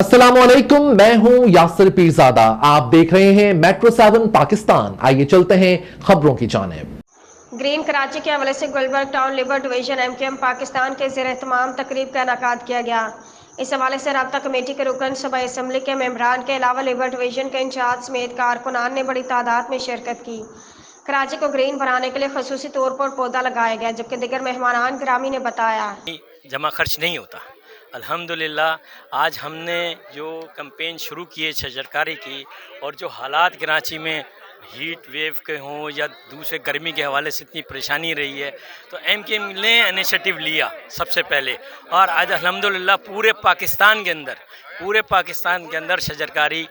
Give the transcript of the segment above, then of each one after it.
अस्सलामुअलैकुम, मैं हूं यासिर पीरजादा। आप देख रहे हैं मेट्रो 7 पाकिस्तान। आइए चलते हैं खबरों की जानिब। ग्रीन कराची के हवाले से Gulberg town labour division MQM Pakistan के ज़ेर एहतमाम तकरीब का इनेकाद किया गया। इस हवाले से राब्ता कमेटी के रुकन, सूबाई असम्बली के मेंबरान के अलावा लिबर डिवीजन के इंचार्ज समेत कारकुनान ने बड़ी तादाद में शिरकत की। कराची को ग्रीन बनाने के लिए खसूसी तौर पर पौधा लगाया गया, जबकि दिगर मेहमानान ग्रामी ने बताया जमा खर्च नहीं होता। अल्हम्दुलिल्लाह आज हमने जो कैंपेन शुरू की है शजरकारी की, और जो हालात कराची में हीट वेव के हों या दूसरे गर्मी के हवाले से इतनी परेशानी रही है, तो एमकेएम ने इनिशिएटिव लिया सबसे पहले। और आज अल्हम्दुलिल्लाह पूरे पाकिस्तान के अंदर शजरकारी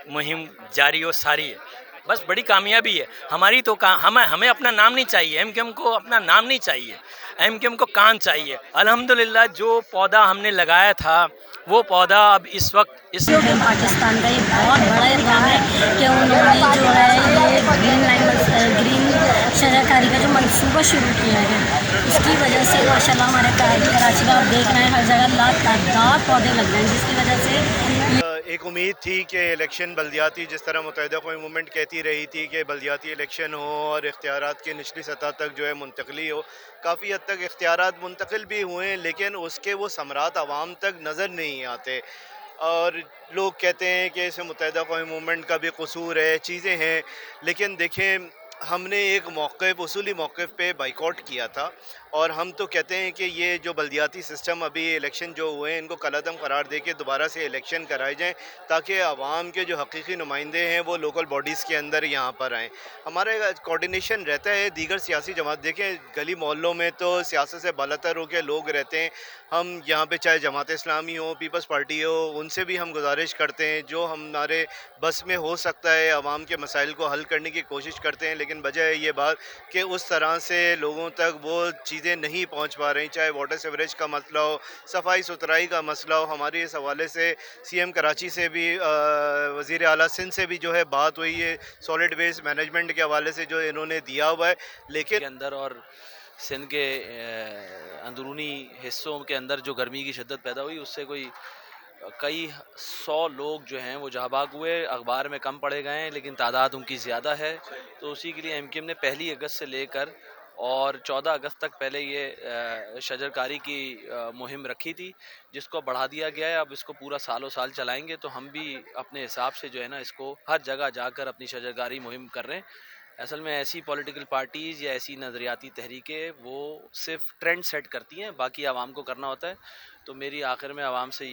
मुहिम जारी और सारी है। बस बड़ी कामयाबी है हमारी। तो हमें हमें अपना नाम नहीं चाहिए, एमकेएम को अपना नाम नहीं चाहिए, एमकेएम को काम चाहिए। अल्हम्दुलिल्लाह जो पौधा हमने लगाया था वो पौधा अब इस वक्त इस पाकिस्तान का ये बहुत बड़ा इल्ज़ाम है कि उन्होंने जो है ये ग्रीन शजरकारी का जो मंसूबा शुरू किया है, इसकी वजह से माशाल्लाह हमारे कराची का आप देख रहे हैं हर जगह लातादाद पौधे लग रहे हैं, जिसकी वजह से एक उम्मीद थी कि इलेक्शन बल्दियाती, जिस तरह मुत्तहिदा कौमी मूवमेंट कहती रही थी कि बल्दियाती इलेक्शन हो और इख्तियारात की निचली सतह तक जो है मुंतकली हो, काफ़ी हद तक इख्तियारात मुंतकिल भी हुए हैं, लेकिन उसके वो समरात आवाम तक नज़र नहीं आते। और लोग कहते हैं कि इसमें मुत्तहिदा कौमी मूवमेंट का भी कसूर है, चीज़ें हैं, लेकिन देखें हमने एक मौक़िफ़ उसूली मौक़िफ़ पे बाइकॉट किया था। और हम तो कहते हैं कि ये जो बल्दियाती सिस्टम अभी इलेक्शन जो हुए हैं, इनको कलअदम करार दे के दोबारा से इलेक्शन कराए जाएँ, ताकि आवाम के जो हकीकी नुमाइंदे हैं वो लोकल बॉडीज़ के अंदर यहाँ पर आएँ। हमारा कोऑर्डिनेशन रहता है दीगर सियासी जमात, देखें गली मोहल्लों में तो सियासत से बालातर हो के लोग रहते हैं। हम यहाँ पे चाहे जमात इस्लामी हो, पीपल्स पार्टी हो, उनसे भी हम गुजारिश करते हैं जो हमारे बस में हो सकता है आवाम के मसाइल को हल करने की कोशिश करते हैं। लेकिन वजह है ये बात कि उस तरह से लोगों तक वो चीज़ें नहीं पहुँच पा रही, चाहे वाटर सीवरेज का मसला हो, सफाई सुथराई का मसला हो। हमारी इस हवाले से सीएम कराची से भी वज़ीर आला सिंध से भी जो है बात हुई है, सॉलिड वेस्ट मैनेजमेंट के हवाले से जो इन्होंने दिया हुआ है। लेकिन के अंदर और सिंध के अंदरूनी हिस्सों के अंदर जो गर्मी की शिद्दत पैदा हुई, उससे कई 100 लोग जो हैं वो जहाँ हुए, अखबार में कम पढ़े गए हैं, लेकिन तादाद उनकी ज़्यादा है। तो उसी के लिए एमकेएम ने 1 अगस्त से लेकर और 14 अगस्त तक पहले ये शजरकारी की मुहिम रखी थी, जिसको बढ़ा दिया गया है। अब इसको पूरा सालों साल चलाएंगे। तो हम भी अपने हिसाब से जो है ना, इसको हर जगह जाकर अपनी शजरकारी मुहिम कर रहे हैं। असल में ऐसी पॉलिटिकल पार्टीज़ या ऐसी नज़रियाती तहरीकें वो सिर्फ ट्रेंड सेट करती हैं, बाकी आवाम को करना होता है। तो मेरी आखिर में आवाम से ये